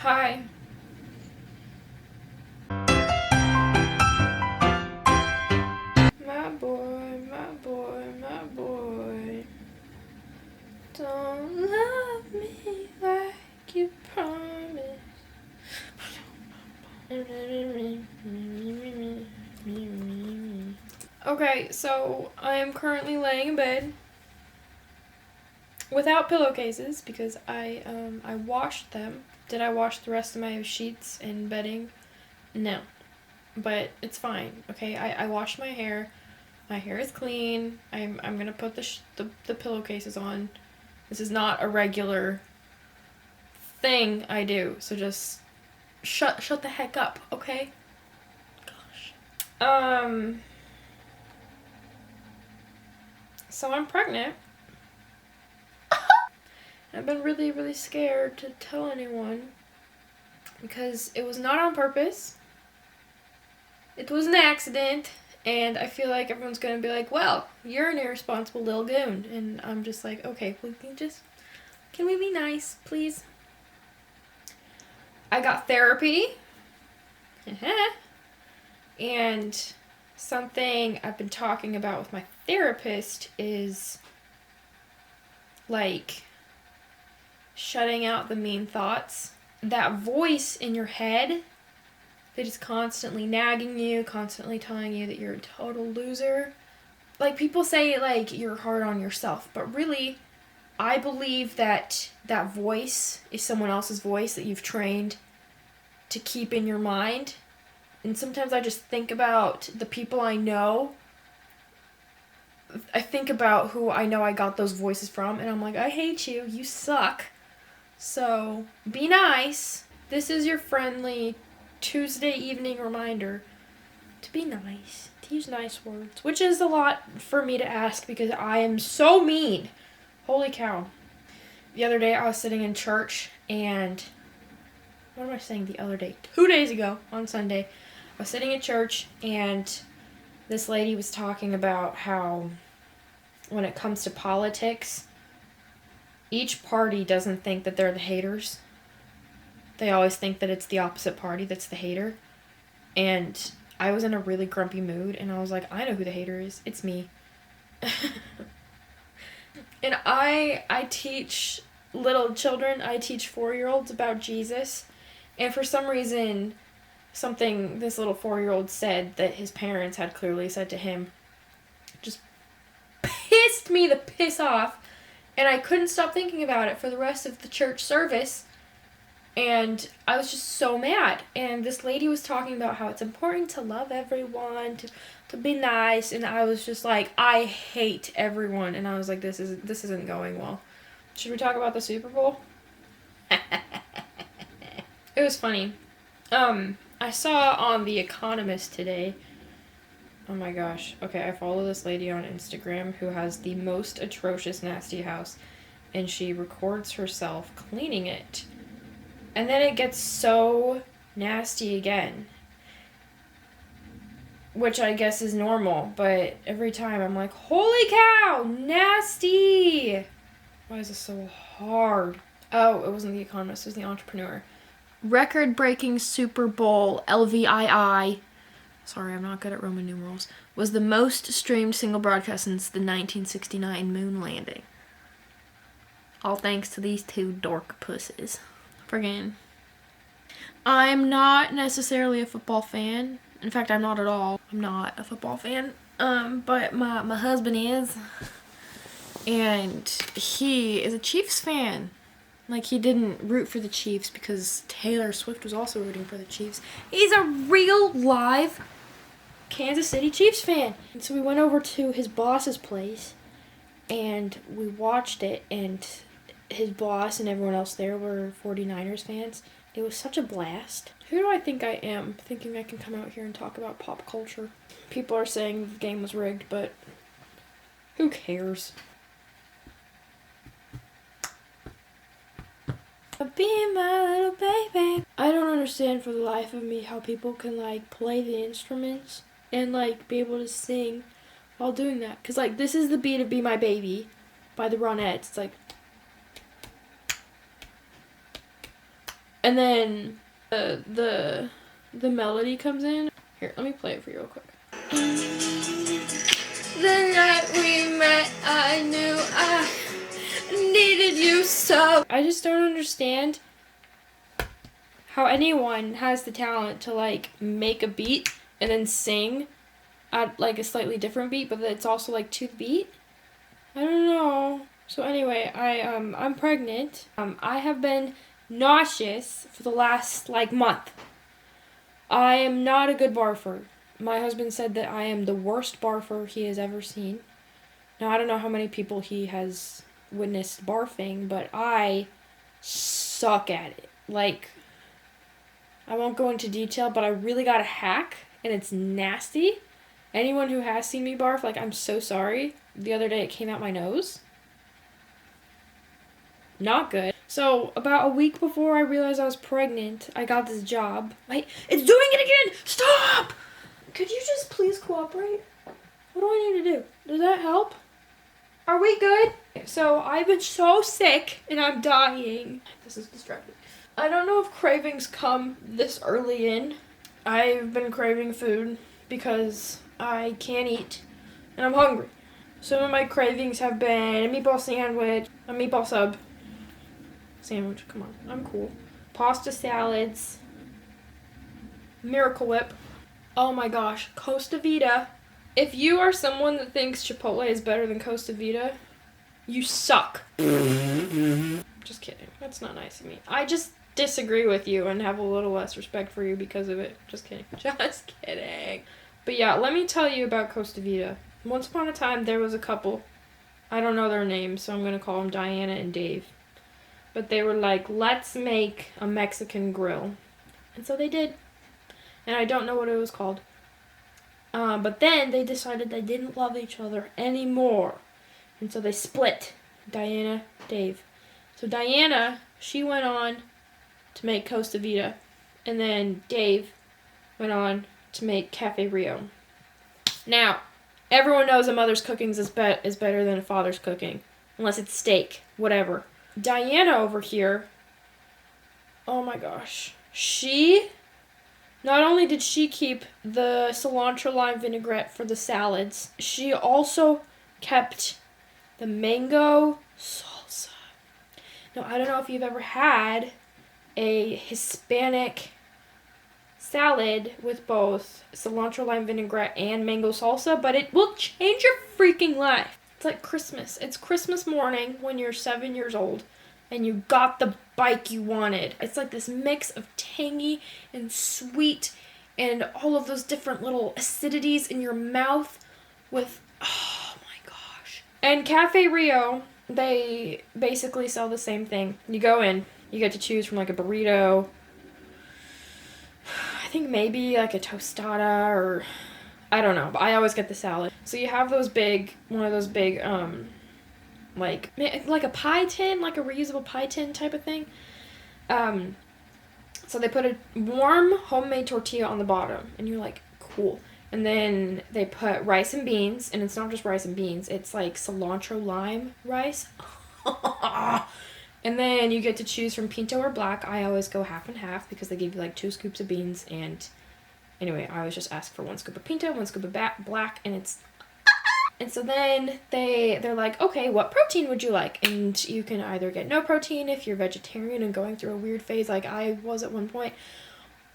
Hi. My boy, my boy, my boy. Don't love me like you promised. Okay, so I am currently laying in bed without pillowcases because I washed them. Did I wash the rest of my sheets and bedding? No. But it's fine. Okay, I washed my hair. My hair is clean. I'm gonna put the pillowcases on. This is not a regular thing I do. So just shut the heck up, okay? Gosh. So I'm pregnant. I've been really, really scared to tell anyone because it was not on purpose. It was an accident, and I feel like everyone's gonna be like, well, you're an irresponsible little goon. And I'm just like, okay, can we be nice, please? I got therapy. And something I've been talking about with my therapist is like shutting out the mean thoughts. That voice in your head that is constantly nagging you, constantly telling you that you're a total loser. Like, people say, like, you're hard on yourself, but really, I believe that that voice is someone else's voice that you've trained to keep in your mind. And sometimes I just think about the people I know. I think about who I know I got those voices from, and I'm like, I hate you, you suck. So, be nice. This is your friendly Tuesday evening reminder to be nice, to use nice words, which is a lot for me to ask because I am so mean. Holy cow. The other day I was sitting in church and, what am I saying the other day? 2 days ago on Sunday, I was sitting in church and this lady was talking about how when it comes to politics, each party doesn't think that they're the haters. They always think that it's the opposite party that's the hater. And I was in a really grumpy mood, and I was like, I know who the hater is. It's me. And I teach little children, I teach 4-year-olds about Jesus. And for some reason, something this little 4-year-old said that his parents had clearly said to him just pissed me the piss off. And I couldn't stop thinking about it for the rest of the church service. And I was just so mad. And this lady was talking about how it's important to love everyone, to be nice. And I was just like, I hate everyone. And I was like, this isn't going well. Should we talk about the Super Bowl? It was funny. I saw on The Economist today. Oh my gosh. Okay, I follow this lady on Instagram who has the most atrocious nasty house. And she records herself cleaning it. And then it gets so nasty again. Which I guess is normal, but every time I'm like, holy cow, nasty! Why is this so hard? Oh, it wasn't The Economist, it was The Entrepreneur. Record-breaking Super Bowl, LVII, sorry, I'm not good at Roman numerals, was the most streamed single broadcast since the 1969 moon landing. All thanks to these two dork pussies. Friggin'. I'm not necessarily a football fan. In fact, I'm not at all. I'm not a football fan. But my husband is. And he is a Chiefs fan. Like, he didn't root for the Chiefs because Taylor Swift was also rooting for the Chiefs. He's a real live Kansas City Chiefs fan. And so we went over to his boss's place and we watched it, and his boss and everyone else there were 49ers fans. It was such a blast. Who do I think I am, thinking I can come out here and talk about pop culture? People are saying the game was rigged, but who cares? Be my little baby. I don't understand for the life of me how people can, like, play the instruments and, like, be able to sing while doing that. Because, like, this is the beat of Be My Baby by the Ronettes. It's like... And then the melody comes in. Here, let me play it for you real quick. The night we met, I knew I needed you so. I just don't understand how anyone has the talent to like make a beat and then sing at like a slightly different beat, but it's also like to the beat. I don't know. So anyway, I'm pregnant. I have been nauseous for the last like month. I am not a good barfer. My husband said that I am the worst barfer he has ever seen. Now I don't know how many people he has witnessed barfing, but I suck at it. Like, I won't go into detail, but I really got a hack, and it's nasty. Anyone who has seen me barf, like, I'm so sorry. The other day it came out my nose. Not good. So, about a week before I realized I was pregnant, I got this job. Wait, it's doing it again! Stop! Could you just please cooperate? What do I need to do? Does that help? Are we good? So, I've been so sick, and I'm dying. This is distracting. I don't know if cravings come this early in. I've been craving food because I can't eat, and I'm hungry. Some of my cravings have been a meatball sandwich, a meatball sub, sandwich, come on, I'm cool. Pasta salads, Miracle Whip. Oh my gosh, Costa Vida. If you are someone that thinks Chipotle is better than Costa Vida, you suck. Just kidding. That's not nice of me. I just disagree with you and have a little less respect for you because of it. Just kidding. Just kidding. But yeah, let me tell you about Costa Vida. Once upon a time, there was a couple. I don't know their names, so I'm going to call them Diana and Dave. But they were like, let's make a Mexican grill. And so they did. And I don't know what it was called. But then they decided they didn't love each other anymore. And so they split. Diana, Dave. So Diana, she went on to make Costa Vida. And then Dave went on to make Cafe Rio. Now, everyone knows a mother's cooking is better than a father's cooking. Unless it's steak. Whatever. Diana over here, oh my gosh. Not only did she keep the cilantro lime vinaigrette for the salads, she also kept the mango salsa. Now, I don't know if you've ever had a Hispanic salad with both cilantro lime vinaigrette and mango salsa, but it will change your freaking life. It's like Christmas. It's Christmas morning when you're 7 years old and you got the bike you wanted. It's like this mix of tangy and sweet and all of those different little acidities in your mouth with, oh my gosh. And Cafe Rio, they basically sell the same thing. You go in, you get to choose from like a burrito, I think maybe like a tostada or I don't know, but I always get the salad. So you have one of those big, like a pie tin, like a reusable pie tin type of thing. So they put a warm homemade tortilla on the bottom, and you're like, cool. And then they put rice and beans, and it's not just rice and beans, it's like cilantro lime rice. And then you get to choose from pinto or black. I always go half and half because they give you like 2 scoops of beans, and anyway, I always just ask for 1 scoop of pinto, 1 scoop of black, and so then they're like, okay, what protein would you like? And you can either get no protein if you're vegetarian and going through a weird phase like I was at one point,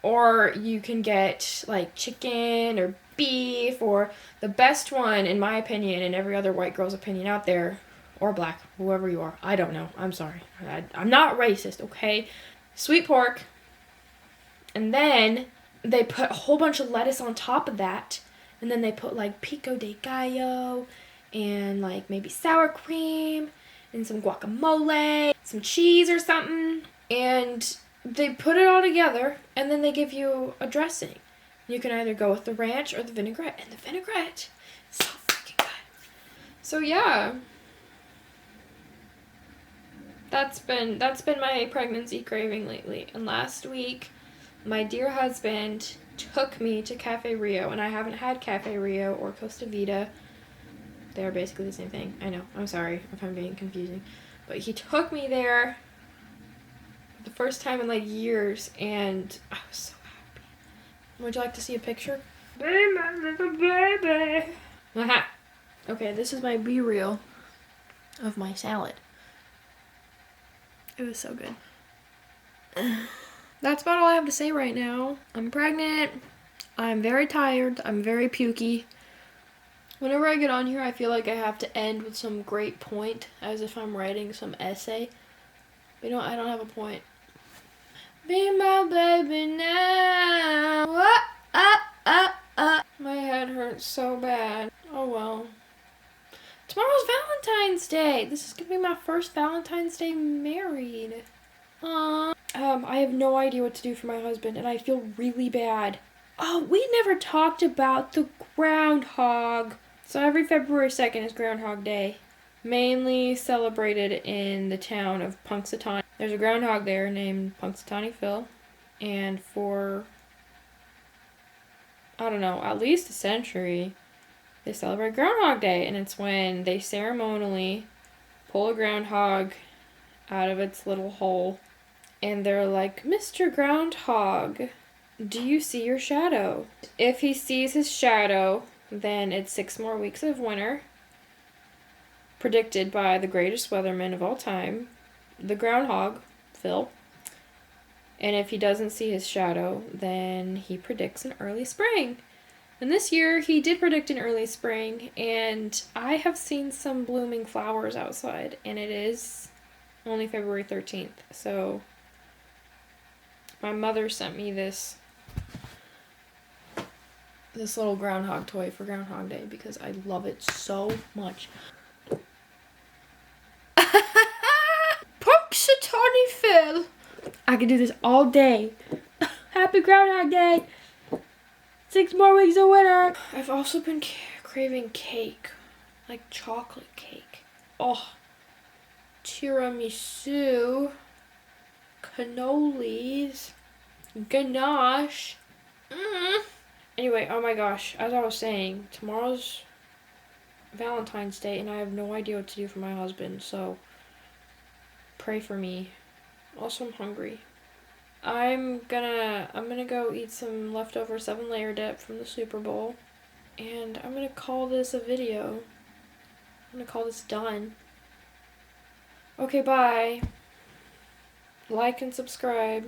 or you can get like chicken or beef, or the best one, in my opinion, and every other white girl's opinion out there, or black, whoever you are, I don't know, I'm sorry, I'm not racist, okay? Sweet pork, and then they put a whole bunch of lettuce on top of that, and then they put like pico de gallo, and like maybe sour cream, and some guacamole, some cheese or something, and they put it all together, and then they give you a dressing. You can either go with the ranch or the vinaigrette, and the vinaigrette is so freaking good. So yeah, that's been my pregnancy craving lately. And last week, my dear husband took me to Cafe Rio, and I haven't had Cafe Rio or Costa Vida. They're basically the same thing. I know. I'm sorry if I'm being confusing. But he took me there the first time in like years, and I was so happy. Would you like to see a picture? Baby, my little baby. Aha. Okay, this is my B-reel of my salad. It was so good. That's about all I have to say right now. I'm pregnant. I'm very tired. I'm very pukey. Whenever I get on here, I feel like I have to end with some great point, as if I'm writing some essay. But I don't have a point. Be my baby now. My head hurts so bad. Oh well. Tomorrow's Valentine's Day. This is gonna be my first Valentine's Day married. I have no idea what to do for my husband, and I feel really bad. Oh, we never talked about the groundhog. So every February 2nd is Groundhog Day. Mainly celebrated in the town of Punxsutawney. There's a groundhog there named Punxsutawney Phil. And for, I don't know, at least a century, they celebrate Groundhog Day. And it's when they ceremonially pull a groundhog out of its little hole. And they're like, Mr. Groundhog, do you see your shadow? If he sees his shadow, then it's 6 more weeks of winter, predicted by the greatest weatherman of all time, the groundhog, Phil. And if he doesn't see his shadow, then he predicts an early spring. And this year, he did predict an early spring, and I have seen some blooming flowers outside, and it is only February 13th, so my mother sent me this little groundhog toy for Groundhog Day because I love it so much. Punxsutawney Phil. I can do this all day. Happy Groundhog Day. 6 more weeks of winter. I've also been craving cake, like chocolate cake. Oh, tiramisu, cannolis, ganache. Anyway, oh my gosh, as I was saying, tomorrow's Valentine's Day and I have no idea what to do for my husband, so pray for me. Also, I'm hungry. I'm gonna go eat some leftover 7-layer dip from the Super Bowl, and I'm gonna call this a video. I'm gonna call this done. Okay, bye. Like and subscribe.